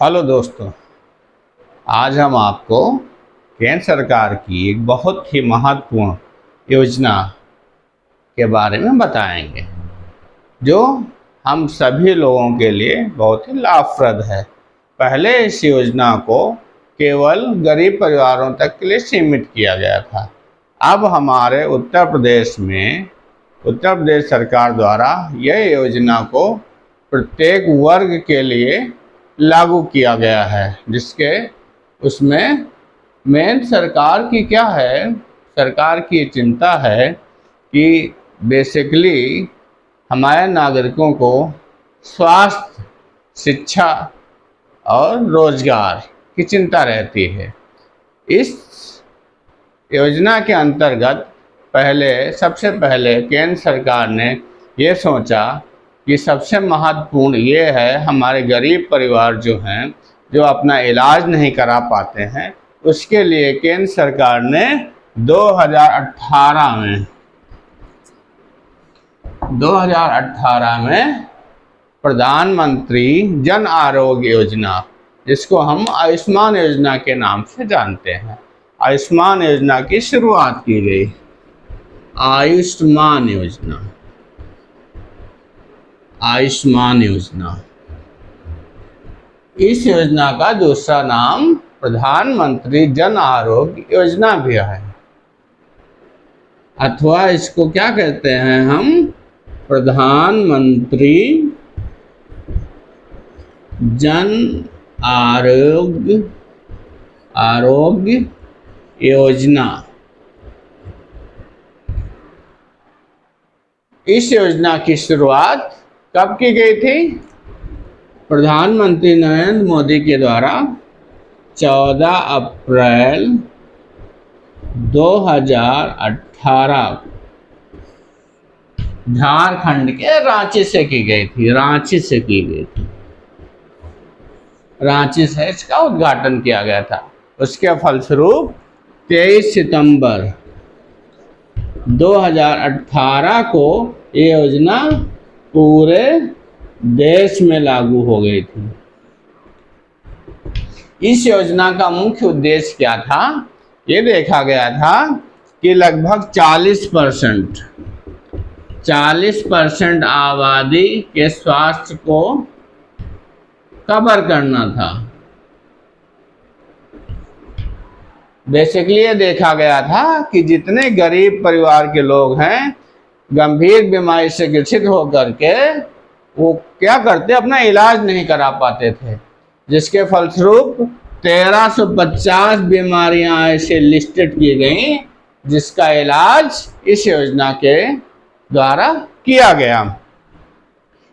Hello दोस्तों, आज हम आपको केंद्र सरकार की एक बहुत ही महत्वपूर्ण योजना के बारे में बताएंगे जो हम सभी लोगों के लिए बहुत ही लाभप्रद है। पहले इस योजना को केवल गरीब परिवारों तक के लिए सीमित किया गया था। अब हमारे उत्तर प्रदेश सरकार द्वारा यह योजना को प्रत्येक वर्ग के लिए लागू किया गया है, जिसके उसमें मेन सरकार की क्या है, सरकार की चिंता है कि बेसिकली हमारे नागरिकों को स्वास्थ्य, शिक्षा और रोजगार की चिंता रहती है। इस योजना के अंतर्गत सबसे पहले केंद्र सरकार ने ये सोचा कि सबसे महत्वपूर्ण ये है हमारे गरीब परिवार जो हैं, जो अपना इलाज नहीं करा पाते हैं, उसके लिए केंद्र सरकार ने 2018 में प्रधानमंत्री जन आरोग्य योजना, जिसको हम आयुष्मान योजना के नाम से जानते हैं, आयुष्मान योजना की शुरुआत की गई। आयुष्मान योजना इस योजना का दूसरा नाम प्रधानमंत्री जन आरोग्य योजना भी है, अथवा इसको क्या कहते हैं हम, प्रधानमंत्री जन आरोग्य योजना। इस योजना की शुरुआत कब की गई थी? प्रधानमंत्री नरेंद्र मोदी के द्वारा 14 अप्रैल 2018 झारखंड के रांची से की गई थी। रांची से इसका उद्घाटन किया गया था। उसके फलस्वरूप 23 सितंबर 2018 को ये योजना पूरे देश में लागू हो गई थी। इस योजना का मुख्य उद्देश्य क्या था? ये देखा गया था कि लगभग 40% आबादी के स्वास्थ्य को कवर करना था। बेसिकली ये देखा गया था कि जितने गरीब परिवार के लोग हैं, गंभीर बीमारी से ग्रसित होकर के वो क्या करते, अपना इलाज नहीं करा पाते थे, जिसके फलस्वरूप 1350 बीमारियां ऐसे लिस्टेड की गई जिसका इलाज इस योजना के द्वारा किया गया।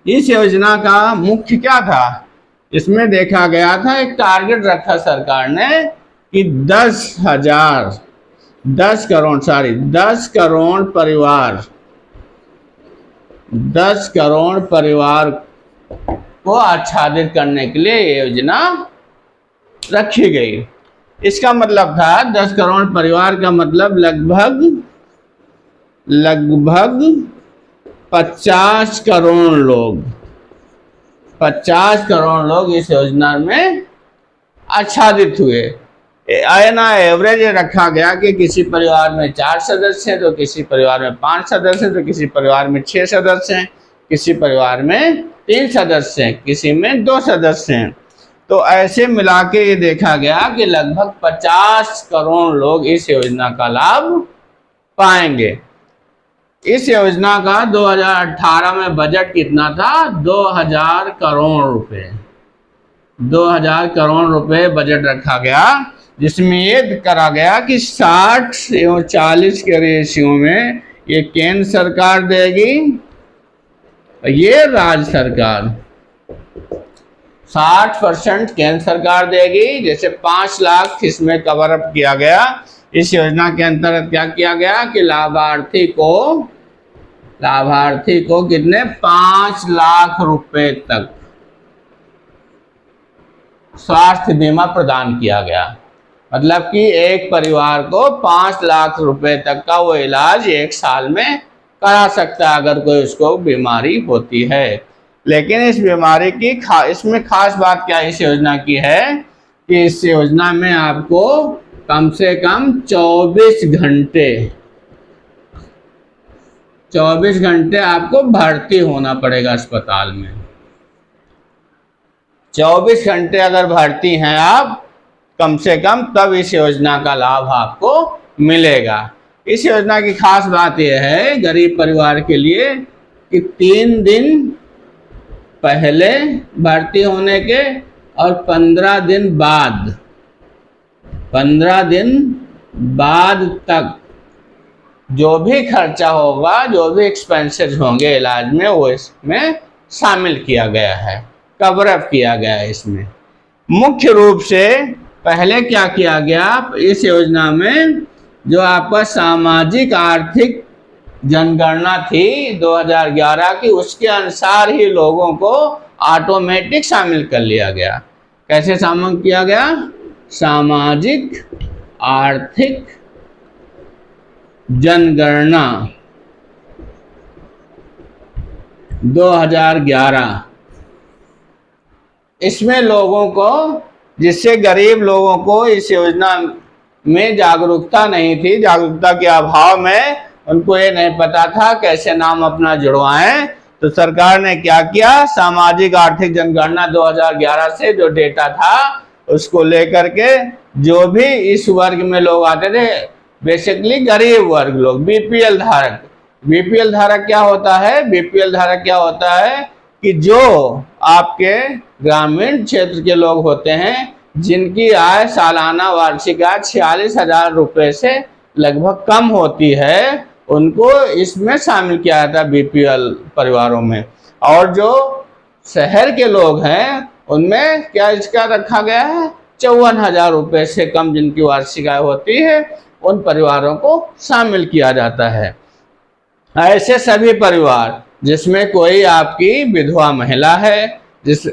इस योजना का मुख्य क्या था? इसमें देखा गया था, एक टारगेट रखा सरकार ने कि 10 करोड़ परिवार को आच्छादित करने के लिए ये योजना रखी गई। इसका मतलब था 10 करोड़ परिवार का मतलब लगभग 50 करोड़ लोग इस योजना में आच्छादित हुए। एवरेज रखा गया कि किसी परिवार में 4 सदस्य हैं, तो किसी परिवार में 5 सदस्य हैं, तो किसी परिवार में 6 सदस्य हैं, किसी परिवार में 3 सदस्य हैं, किसी में 2 सदस्य हैं। तो ऐसे मिला के ये देखा गया कि लगभग 50 करोड़ लोग इस योजना का लाभ पाएंगे। इस योजना का 2018 में बजट कितना था? 2000 करोड़ रुपए बजट रखा गया, जिसमें ये करा गया कि 60 एवं 40 के रेशियो में ये केंद्र सरकार देगी, ये राज्य सरकार 60% केंद्र सरकार देगी। जैसे 5 लाख इसमें कवर अप किया गया। इस योजना के अंतर्गत क्या किया गया कि लाभार्थी को कितने 5 लाख रुपए तक स्वास्थ्य बीमा प्रदान किया गया। मतलब कि एक परिवार को 5 लाख रुपए तक का वो इलाज 1 साल में करा सकता है अगर कोई उसको बीमारी होती है। लेकिन इस बीमारी की इसमें खास बात क्या इस योजना की है कि इस योजना में आपको कम से कम 24 घंटे आपको भर्ती होना पड़ेगा अस्पताल में। 24 घंटे अगर भर्ती हैं आप कम से कम, तब इस योजना का लाभ आपको मिलेगा। इस योजना की खास बात यह है गरीब परिवार के लिए कि 3 दिन पहले भर्ती होने के और 15 दिन बाद तक जो भी खर्चा होगा, जो भी एक्सपेंसेस होंगे इलाज में, वो इसमें शामिल किया गया है, कवर अप किया गया है। इसमें मुख्य रूप से पहले क्या किया गया इस योजना में, जो आपका सामाजिक आर्थिक जनगणना थी 2011 की, उसके अनुसार ही लोगों को ऑटोमेटिक शामिल कर लिया गया। कैसे शामिल किया गया? सामाजिक आर्थिक जनगणना 2011, इसमें लोगों को, जिससे गरीब लोगों को इस योजना में जागरूकता नहीं थी, जागरूकता के अभाव में उनको ये नहीं पता था कैसे नाम अपना जुड़वाएं, तो सरकार ने क्या किया, सामाजिक आर्थिक जनगणना 2011 से जो डेटा था उसको लेकर के जो भी इस वर्ग में लोग आते थे, बेसिकली गरीब वर्ग लोग, बीपीएल धारक। बीपीएल धारक क्या होता है? बीपीएल धारक क्या होता है कि जो आपके ग्रामीण क्षेत्र के लोग होते हैं जिनकी आय सालाना वार्षिक आय 46,000 रुपये से लगभग कम होती है, उनको इसमें शामिल किया जाता है बीपीएल परिवारों में। और जो शहर के लोग हैं उनमें क्या इसका रखा गया है, 54,000 रुपये से कम जिनकी वार्षिक आय होती है, उन परिवारों को शामिल किया जाता है। ऐसे सभी परिवार जिसमें कोई आपकी विधवा महिला है,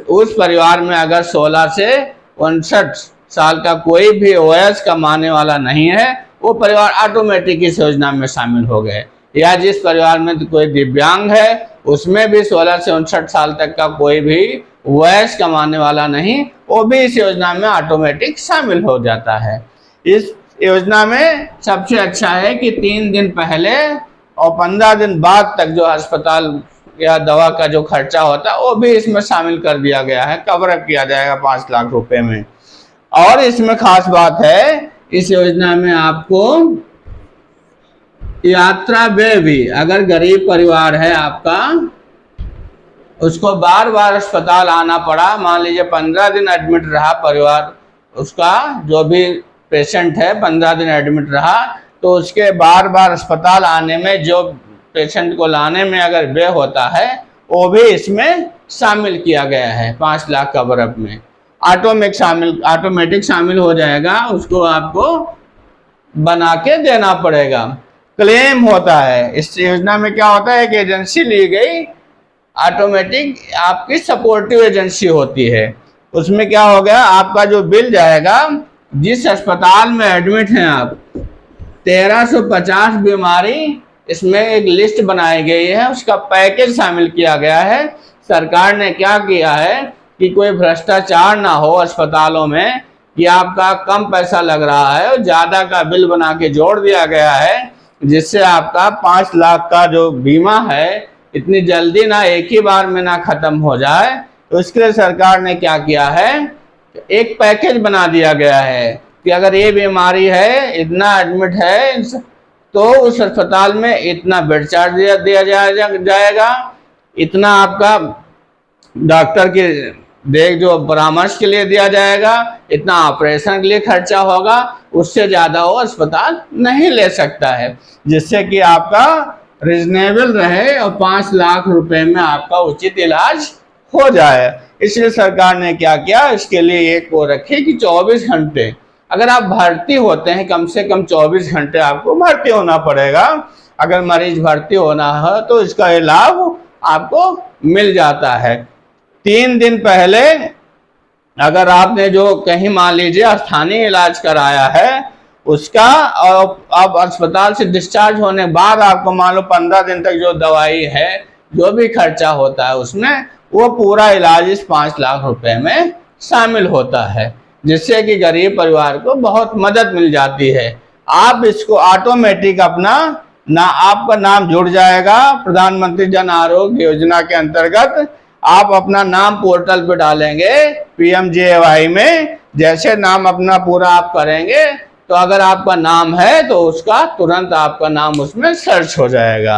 उस परिवार में अगर 16 से 59 साल का कोई भी वयस कमाने वाला नहीं है, वो परिवार ऑटोमेटिक इस योजना में शामिल हो गए। या जिस परिवार में कोई दिव्यांग है उसमें भी 16 से 59 साल तक का कोई भी वयस कमाने वाला नहीं, वो भी इस योजना में ऑटोमेटिक शामिल हो जाता है। इस योजना में सबसे अच्छा है कि 3 दिन पहले और 15 दिन बाद तक जो अस्पताल या दवा का जो खर्चा होता है वो भी इसमें शामिल कर दिया गया है, कवर अप किया जाएगा 5 लाख रुपए में। और इसमें खास बात है, इस योजना में आपको यात्रा व्यय भी, अगर गरीब परिवार है आपका, उसको बार बार अस्पताल आना पड़ा, मान लीजिए 15 दिन एडमिट रहा परिवार, उसका जो भी पेशेंट है 15 दिन एडमिट रहा, तो उसके बार बार अस्पताल आने में, जो पेशेंट को लाने में अगर व्यय होता है, वो भी इसमें शामिल किया गया है 5 लाख कवर अप में। ऑटोमेटिक शामिल हो जाएगा, उसको आपको बना के देना पड़ेगा। क्लेम होता है इस योजना में, क्या होता है, एक एजेंसी ली गई ऑटोमेटिक, आपकी सपोर्टिव एजेंसी होती है। उसमें क्या हो गया, आपका जो बिल जाएगा, जिस अस्पताल में एडमिट हैं आप, 1350 बीमारी, इसमें एक लिस्ट बनाई गई है, उसका पैकेज शामिल किया गया है। सरकार ने क्या किया है कि कोई भ्रष्टाचार ना हो अस्पतालों में, कि आपका कम पैसा लग रहा है और ज़्यादा का बिल बना के जोड़ दिया गया है, जिससे आपका 5 लाख का जो बीमा है इतनी जल्दी ना एक ही बार में ना ख़त्म हो जाए। तो इसके लिए सरकार ने क्या किया है, एक पैकेज बना दिया गया है कि अगर ये बीमारी है, इतना एडमिट है, तो उस अस्पताल में इतना बेड चार्ज दिया जाएगा, इतना आपका डॉक्टर की देख जो परामर्श के लिए दिया जाएगा, इतना ऑपरेशन के लिए खर्चा होगा, उससे ज़्यादा वो अस्पताल नहीं ले सकता है, जिससे कि आपका रिजनेबल रहे और 5 लाख रुपए में आपका उचित इलाज हो जाए। इसलिए सरकार ने क्या किया, इसके लिए एक वो रखी कि 24 घंटे अगर आप भर्ती होते हैं, कम से कम 24 घंटे आपको भर्ती होना पड़ेगा। अगर मरीज भर्ती होना है तो इसका लाभ आपको मिल जाता है। 3 दिन पहले अगर आपने जो कहीं मान लीजिए स्थानीय इलाज कराया है उसका, और अब अस्पताल से डिस्चार्ज होने बाद आपको मान लो 15 दिन तक जो दवाई है, जो भी खर्चा होता है उसमें, वो पूरा इलाज इस 5 लाख रुपए में शामिल होता है, जिससे कि गरीब परिवार को बहुत मदद मिल जाती है। आप इसको ऑटोमेटिक अपना आपका नाम जुड़ जाएगा प्रधानमंत्री जन आरोग्य योजना के अंतर्गत। आप अपना नाम पोर्टल पे डालेंगे PMJAY में, जैसे नाम अपना पूरा आप करेंगे तो अगर आपका नाम है तो उसका तुरंत आपका नाम उसमें सर्च हो जाएगा।